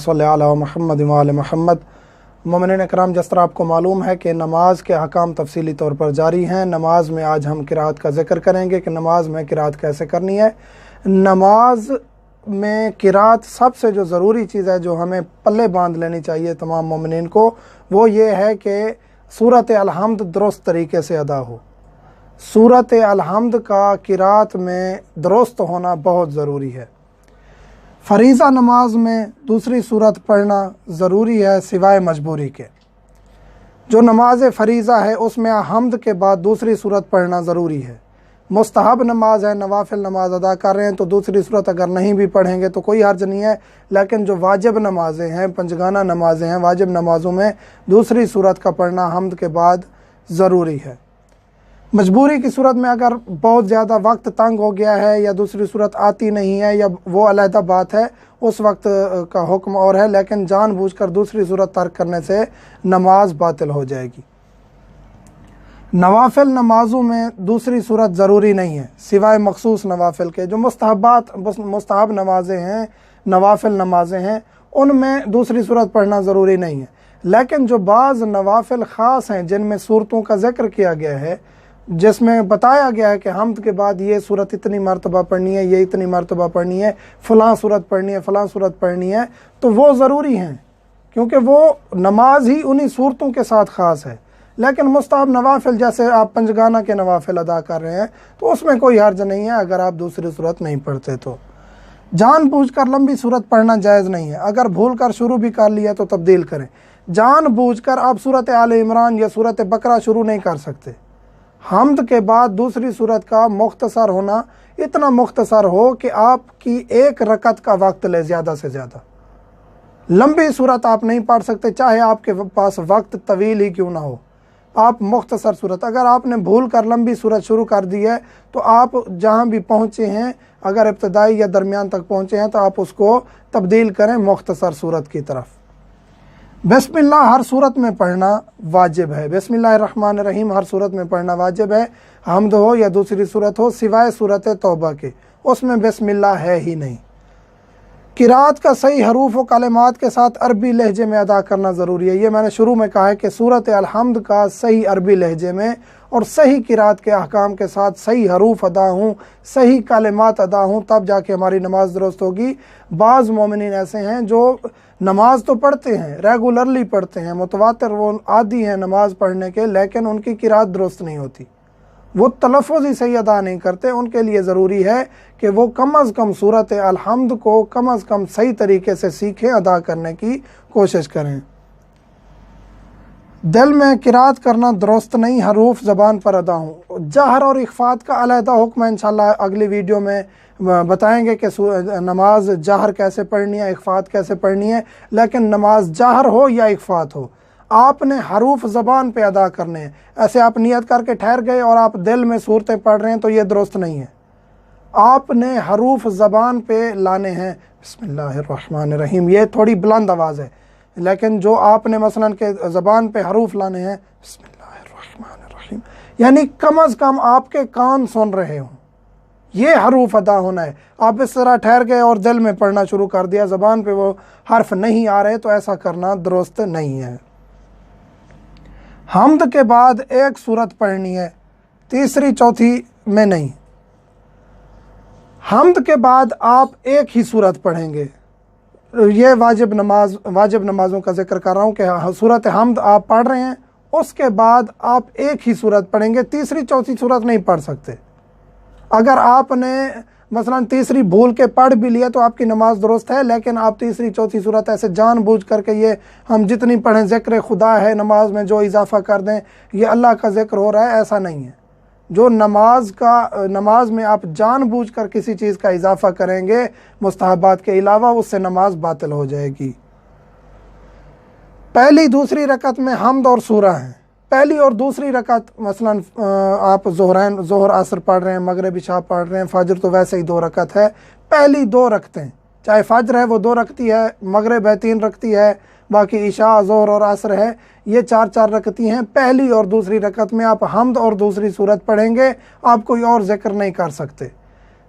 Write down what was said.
صلی اللہ علیہ محمد وآل محمد۔ مومنین اکرام، جس طرح آپ کو معلوم ہے کہ نماز کے احکام تفصیلی طور پر جاری ہیں، نماز میں آج ہم قرات کا ذکر کریں گے کہ نماز میں قرات کیسے کرنی ہے۔ نماز میں قرات سب سے جو ضروری چیز ہے، جو ہمیں پلے باندھ لینی چاہیے تمام مومنین کو، وہ یہ ہے کہ سورۃ الحمد درست طریقے سے ادا ہو۔ سورۃ الحمد کا قرات میں درست ہونا بہت ضروری ہے۔ فریضہ نماز میں دوسری سورت پڑھنا ضروری ہے سوائے مجبوری کے۔ جو نماز فریضہ ہے اس میں حمد کے بعد دوسری سورت پڑھنا ضروری ہے۔ مستحب نماز ہے، نوافل نماز ادا کر رہے ہیں تو دوسری سورت اگر نہیں بھی پڑھیں گے تو کوئی حرج نہیں ہے، لیکن جو واجب نمازیں ہیں، پنجگانہ نمازیں ہیں، واجب نمازوں میں دوسری سورت کا پڑھنا حمد کے بعد ضروری ہے۔ مجبوری کی صورت میں اگر بہت زیادہ وقت تنگ ہو گیا ہے یا دوسری صورت آتی نہیں ہے یا وہ علیحدہ بات ہے، اس وقت کا حکم اور ہے، لیکن جان بوجھ کر دوسری صورت ترک کرنے سے نماز باطل ہو جائے گی۔ نوافل نمازوں میں دوسری صورت ضروری نہیں ہے سوائے مخصوص نوافل کے۔ جو مستحب نمازیں ہیں، نوافل نمازیں ہیں، ان میں دوسری صورت پڑھنا ضروری نہیں ہے، لیکن جو بعض نوافل خاص ہیں جن میں صورتوں کا ذکر کیا گیا ہے، جس میں بتایا گیا ہے کہ حمد کے بعد یہ صورت اتنی مرتبہ پڑھنی ہے، یہ اتنی مرتبہ پڑھنی ہے، فلاں صورت پڑھنی ہے، فلاں صورت پڑھنی ہے، تو وہ ضروری ہیں کیونکہ وہ نماز ہی انہی صورتوں کے ساتھ خاص ہے۔ لیکن مستحب نوافل جیسے آپ پنجگانہ کے نوافل ادا کر رہے ہیں تو اس میں کوئی حرج نہیں ہے اگر آپ دوسری صورت نہیں پڑھتے تو۔ جان بوجھ کر لمبی صورت پڑھنا جائز نہیں ہے، اگر بھول کر شروع بھی کر لیا تو تبدیل کریں۔ جان بوجھ کر آپ سورۃ آل عمران یا سورۃ بقرہ شروع نہیں کر سکتے۔ حمد کے بعد دوسری صورت کا مختصر ہونا اتنا مختصر ہو کہ آپ کی ایک رکعت کا وقت لے زیادہ سے زیادہ۔ لمبی صورت آپ نہیں پڑھ سکتے چاہے آپ کے پاس وقت طویل ہی کیوں نہ ہو، آپ مختصر صورت۔ اگر آپ نے بھول کر لمبی صورت شروع کر دی ہے تو آپ جہاں بھی پہنچے ہیں، اگر ابتدائی یا درمیان تک پہنچے ہیں تو آپ اس کو تبدیل کریں مختصر صورت کی طرف۔ بسم اللہ ہر صورت میں پڑھنا واجب ہے۔ بسم اللہ الرحمن الرحیم ہر صورت میں پڑھنا واجب ہے، حمد ہو یا دوسری صورت ہو، سوائے صورت توبہ کے، اس میں بسم اللہ ہے ہی نہیں۔ قرات کا صحیح حروف و کلمات کے ساتھ عربی لہجے میں ادا کرنا ضروری ہے۔ یہ میں نے شروع میں کہا ہے کہ سورۃ الحمد کا صحیح عربی لہجے میں اور صحیح قرات کے احکام کے ساتھ صحیح حروف ادا ہوں، صحیح کلمات ادا ہوں، تب جا کے ہماری نماز درست ہوگی۔ بعض مومنین ایسے ہیں جو نماز تو پڑھتے ہیں، ریگولرلی پڑھتے ہیں، متواتر وہ عادی ہیں نماز پڑھنے کے، لیکن ان کی قرات درست نہیں ہوتی، وہ تلفظ ہی صحیح ادا نہیں کرتے۔ ان کے لیے ضروری ہے کہ وہ کم از کم سورۃ الحمد کو کم از کم صحیح طریقے سے سیکھیں، ادا کرنے کی کوشش کریں۔ دل میں قرات کرنا درست نہیں، حروف زبان پر ادا ہوں۔ جہر اور اخفات کا علیحدہ حکم ہے، انشاءاللہ اگلی ویڈیو میں بتائیں گے کہ نماز جہر کیسے پڑھنی ہے، اخفات کیسے پڑھنی ہے، لیکن نماز جہر ہو یا اخفات ہو، آپ نے حروف زبان پہ ادا کرنے ہیں۔ ایسے آپ نیت کر کے ٹھہر گئے اور آپ دل میں صورتیں پڑھ رہے ہیں تو یہ درست نہیں ہے۔ آپ نے حروف زبان پہ لانے ہیں۔ بسم اللہ الرحمن الرحیم، یہ تھوڑی بلند آواز ہے، لیکن جو آپ نے مثلاً کہ زبان پہ حروف لانے ہیں، بسم اللہ الرحمن الرحیم، یعنی کم از کم آپ کے کان سن رہے ہوں، یہ حروف ادا ہونا ہے۔ آپ اس طرح ٹھہر گئے اور دل میں پڑھنا شروع کر دیا، زبان پہ وہ حرف نہیں آ رہے، تو ایسا کرنا درست نہیں ہے۔ حمد کے بعد ایک صورت پڑھنی ہے، تیسری چوتھی میں نہیں۔ حمد کے بعد آپ ایک ہی صورت پڑھیں گے۔ یہ واجب نمازوں کا ذکر کر رہا ہوں کہ سورۃ حمد آپ پڑھ رہے ہیں، اس کے بعد آپ ایک ہی صورت پڑھیں گے، تیسری چوتھی صورت نہیں پڑھ سکتے۔ اگر آپ نے مثلاً تیسری بھول کے پڑھ بھی لیا تو آپ کی نماز درست ہے، لیکن آپ تیسری چوتھی صورت ایسے جان بوجھ کر کے یہ ہم جتنی پڑھیں ذکر خدا ہے، نماز میں جو اضافہ کر دیں یہ اللہ کا ذکر ہو رہا ہے، ایسا نہیں ہے۔ جو نماز میں آپ جان بوجھ کر کسی چیز کا اضافہ کریں گے مستحبات کے علاوہ، اس سے نماز باطل ہو جائے گی۔ پہلی دوسری رکعت میں حمد اور سورہ ہیں۔ پہلی اور دوسری رکعت مثلاً آپ ظہر عصر پڑھ رہے ہیں، مغرب عشاء پڑھ رہے ہیں، فجر تو ویسے ہی 2 رکعت ہے، پہلی 2 رکعتیں، چاہے فجر ہے وہ 2 رکعتی ہے، مغرب ہے 3 رکعتی ہے، باقی عشاء ظہر اور عصر ہے یہ 4 رکعتی ہیں۔ پہلی اور دوسری رکعت میں آپ حمد اور دوسری صورت پڑھیں گے، آپ کوئی اور ذکر نہیں کر سکتے۔